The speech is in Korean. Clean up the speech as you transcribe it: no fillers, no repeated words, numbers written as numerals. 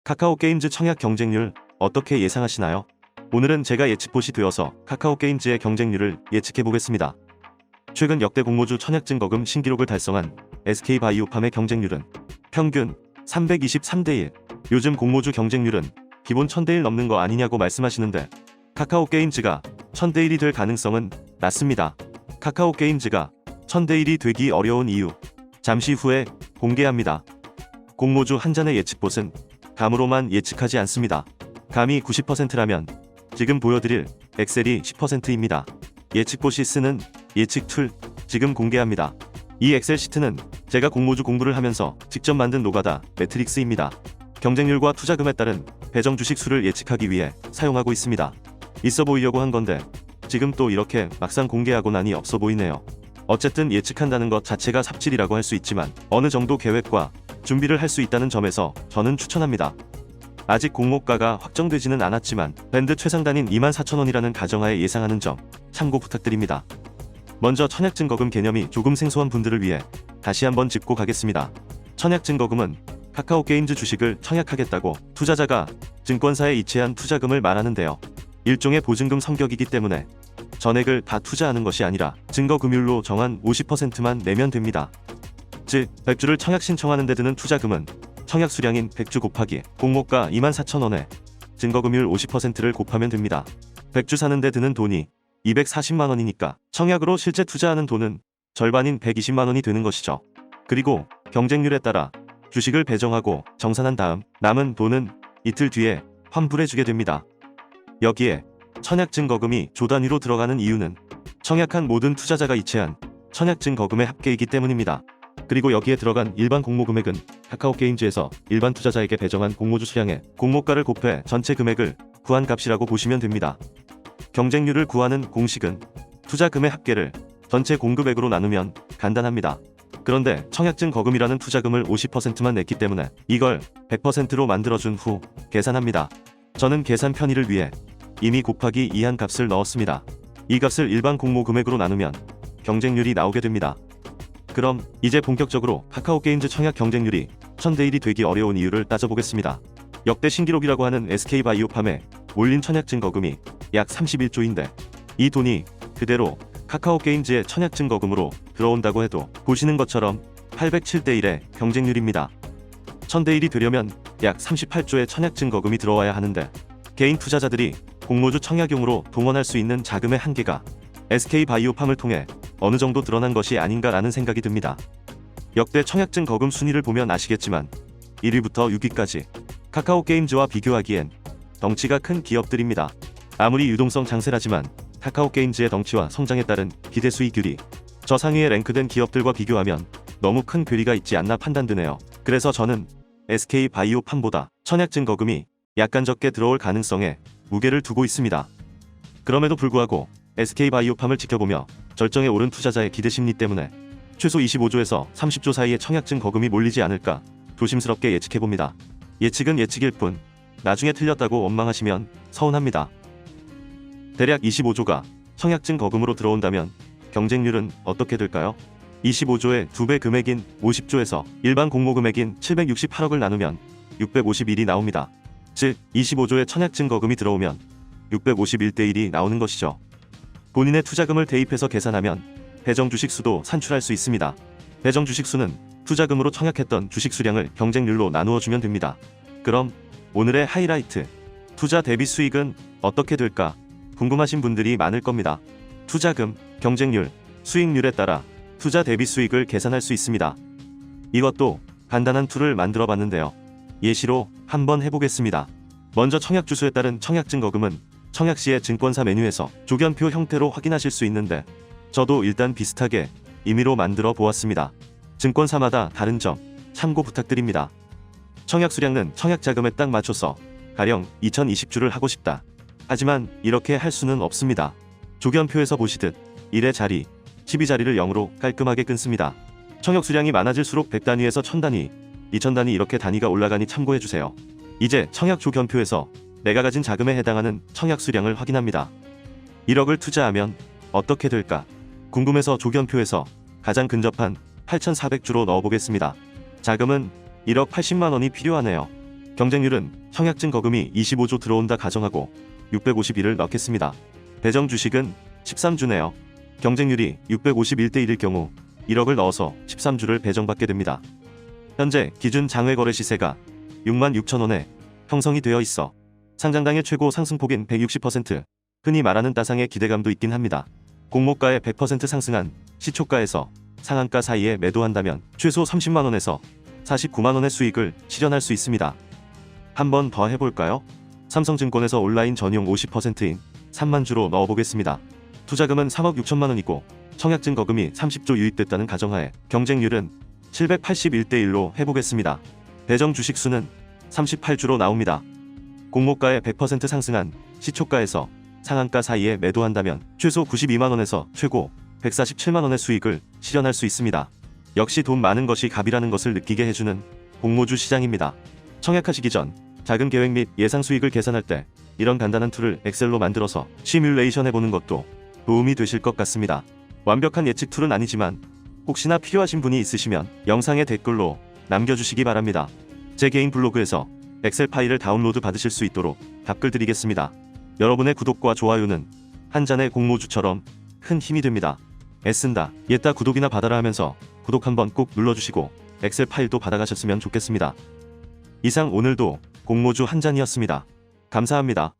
카카오게임즈 청약 경쟁률 어떻게 예상하시나요? 오늘은 제가 예측봇이 되어서 카카오게임즈의 경쟁률을 예측해보겠습니다. 최근 역대 공모주 청약증거금 신기록을 달성한 SK바이오팜의 경쟁률은 평균 323대1. 요즘 공모주 경쟁률은 기본 1000대1 넘는 거 아니냐고 말씀하시는데 카카오게임즈가 1000대1이 될 가능성은 낮습니다. 카카오게임즈가 1000대1이 되기 어려운 이유 잠시 후에 공개합니다. 공모주 한 잔의 예측봇은 감으로만 예측하지 않습니다. 감이 90%라면 지금 보여드릴 엑셀이 10%입니다. 예측봇이 쓰는 예측 툴 지금 공개합니다. 이 엑셀 시트는 제가 공모주 공부를 하면서 직접 만든 노가다 매트릭스입니다. 경쟁률과 투자금에 따른 배정 주식 수를 예측하기 위해 사용하고 있습니다. 있어 보이려고 한 건데 지금 또 이렇게 막상 공개하고 나니 없어 보이네요. 어쨌든 예측한다는 것 자체가 삽질이라고 할 수 있지만 어느 정도 계획과 준비를 할 수 있다는 점에서 저는 추천합니다. 아직 공모가가 확정되지는 않았지만 밴드 최상단인 24,000원이라는 가정하에 예상하는 점 참고 부탁드립니다. 먼저 청약증거금 개념이 조금 생소한 분들을 위해 다시 한번 짚고 가겠습니다. 청약증거금은 카카오게임즈 주식을 청약하겠다고 투자자가 증권사에 이체한 투자금을 말하는데요. 일종의 보증금 성격이기 때문에 전액을 다 투자하는 것이 아니라 증거금율로 정한 50%만 내면 됩니다. 즉 100주를 청약 신청하는 데 드는 투자금은 청약 수량인 100주 곱하기 공모가 24,000원에 증거금율 50%를 곱하면 됩니다. 100주 사는 데 드는 돈이 240만원이니까 청약으로 실제 투자하는 돈은 절반인 120만원이 되는 것이죠. 그리고 경쟁률에 따라 주식을 배정하고 정산한 다음 남은 돈은 이틀 뒤에 환불해주게 됩니다. 여기에 청약증거금이 조 단위로 들어가는 이유는 청약한 모든 투자자가 이체한 청약증거금의 합계이기 때문입니다. 그리고 여기에 들어간 일반 공모금액은 카카오게임즈에서 일반 투자자에게 배정한 공모주 수량의 공모가를 곱해 전체 금액을 구한 값이라고 보시면 됩니다. 경쟁률을 구하는 공식은 투자금의 합계를 전체 공급액으로 나누면 간단합니다. 그런데 청약증거금이라는 투자금을 50%만 냈기 때문에 이걸 100%로 만들어준 후 계산합니다. 저는 계산 편의를 위해 이미 곱하기 2한 값을 넣었습니다. 이 값을 일반 공모 금액으로 나누면 경쟁률이 나오게 됩니다. 그럼 이제 본격적으로 카카오게임즈 청약 경쟁률이 1000대1이 되기 어려운 이유를 따져보겠습니다. 역대 신기록이라고 하는 SK바이오팜에 몰린 청약증거금이 약 31조인데 이 돈이 그대로 카카오게임즈의 청약증거금으로 들어온다고 해도 보시는 것처럼 807대1의 경쟁률입니다. 1000대1이 되려면 약 38조의 청약증거금이 들어와야 하는데 개인 투자자들이 공모주 청약용으로 동원할 수 있는 자금의 한계가 SK바이오팜을 통해 어느 정도 드러난 것이 아닌가라는 생각이 듭니다. 역대 청약증거금 순위를 보면 아시겠지만 1위부터 6위까지 카카오게임즈와 비교하기엔 덩치가 큰 기업들입니다. 아무리 유동성 장세라지만 카카오게임즈의 덩치와 성장에 따른 기대 수익률이 저 상위에 랭크된 기업들과 비교하면 너무 큰 괴리가 있지 않나 판단되네요. 그래서 저는 SK바이오팜보다 청약증거금이 약간 적게 들어올 가능성에 무게를 두고 있습니다. 그럼에도 불구하고 SK바이오팜을 지켜보며 절정에 오른 투자자의 기대심리 때문에 최소 25조에서 30조 사이의 청약증거금이 몰리지 않을까 조심스럽게 예측해봅니다. 예측은 예측일 뿐 나중에 틀렸다고 원망하시면 서운합니다. 대략 25조가 청약증거금으로 들어온다면 경쟁률은 어떻게 될까요? 25조의 2배 금액인 50조에서 일반 공모금액인 768억을 나누면 651이 나옵니다. 즉 25조의 청약증거금이 들어오면 651대1이 나오는 것이죠. 본인의 투자금을 대입해서 계산하면 배정 주식 수도 산출할 수 있습니다. 배정 주식 수는 투자금으로 청약했던 주식 수량을 경쟁률로 나누어 주면 됩니다. 그럼 오늘의 하이라이트, 투자 대비 수익은 어떻게 될까 궁금하신 분들이 많을 겁니다. 투자금, 경쟁률, 수익률에 따라 투자 대비 수익을 계산할 수 있습니다. 이것도 간단한 툴을 만들어 봤는데요. 예시로 한번 해보겠습니다. 먼저 청약 주수에 따른 청약증거금은 청약 시의 증권사 메뉴에서 조견표 형태로 확인하실 수 있는데 저도 일단 비슷하게 임의로 만들어 보았습니다. 증권사마다 다른 점 참고 부탁드립니다. 청약 수량은 청약 자금에 딱 맞춰서 가령 2020주를 하고 싶다. 하지만 이렇게 할 수는 없습니다. 조견표에서 보시듯 1의 자리, 12자리를 0으로 깔끔하게 끊습니다. 청약 수량이 많아질수록 100단위에서 1000단위, 2000단위 이렇게 단위가 올라가니 참고해주세요. 이제 청약 조견표에서 내가 가진 자금에 해당하는 청약 수량을 확인합니다. 1억을 투자하면 어떻게 될까? 궁금해서 조견표에서 가장 근접한 8,400주로 넣어보겠습니다. 자금은 1억 80만원이 필요하네요. 경쟁률은 청약증 거금이 25조 들어온다 가정하고 651을 넣겠습니다. 배정 주식은 13주네요. 경쟁률이 651대 1일 경우 1억을 넣어서 13주를 배정받게 됩니다. 현재 기준 장외 거래 시세가 66,000원에 형성이 되어 있어 상장당의 최고 상승폭인 160%, 흔히 말하는 따상의 기대감도 있긴 합니다. 공모가의 100% 상승한 시초가에서 상한가 사이에 매도한다면 최소 30만원에서 49만원의 수익을 실현할 수 있습니다. 한 번 더 해볼까요? 삼성증권에서 온라인 전용 50%인 3만주로 넣어보겠습니다. 투자금은 3억 6천만원이고 청약증 거금이 30조 유입됐다는 가정하에 경쟁률은 781대 1로 해보겠습니다. 배정 주식 수는 38주로 나옵니다. 공모가의 100% 상승한 시초가에서 상한가 사이에 매도한다면 최소 92만원에서 최고 147만원의 수익을 실현할 수 있습니다. 역시 돈 많은 것이 갑이라는 것을 느끼게 해주는 공모주 시장입니다. 청약하시기 전 자금 계획 및 예상 수익을 계산할 때 이런 간단한 툴을 엑셀로 만들어서 시뮬레이션 해보는 것도 도움이 되실 것 같습니다. 완벽한 예측 툴은 아니지만 혹시나 필요하신 분이 있으시면 영상의 댓글로 남겨주시기 바랍니다. 제 개인 블로그에서 엑셀 파일을 다운로드 받으실 수 있도록 답글 드리겠습니다. 여러분의 구독과 좋아요는 한 잔의 공모주처럼 큰 힘이 됩니다. 애쓴다, 옛다 구독이나 받아라 하면서 구독 한번 꼭 눌러주시고 엑셀 파일도 받아가셨으면 좋겠습니다. 이상 오늘도 공모주 한 잔이었습니다. 감사합니다.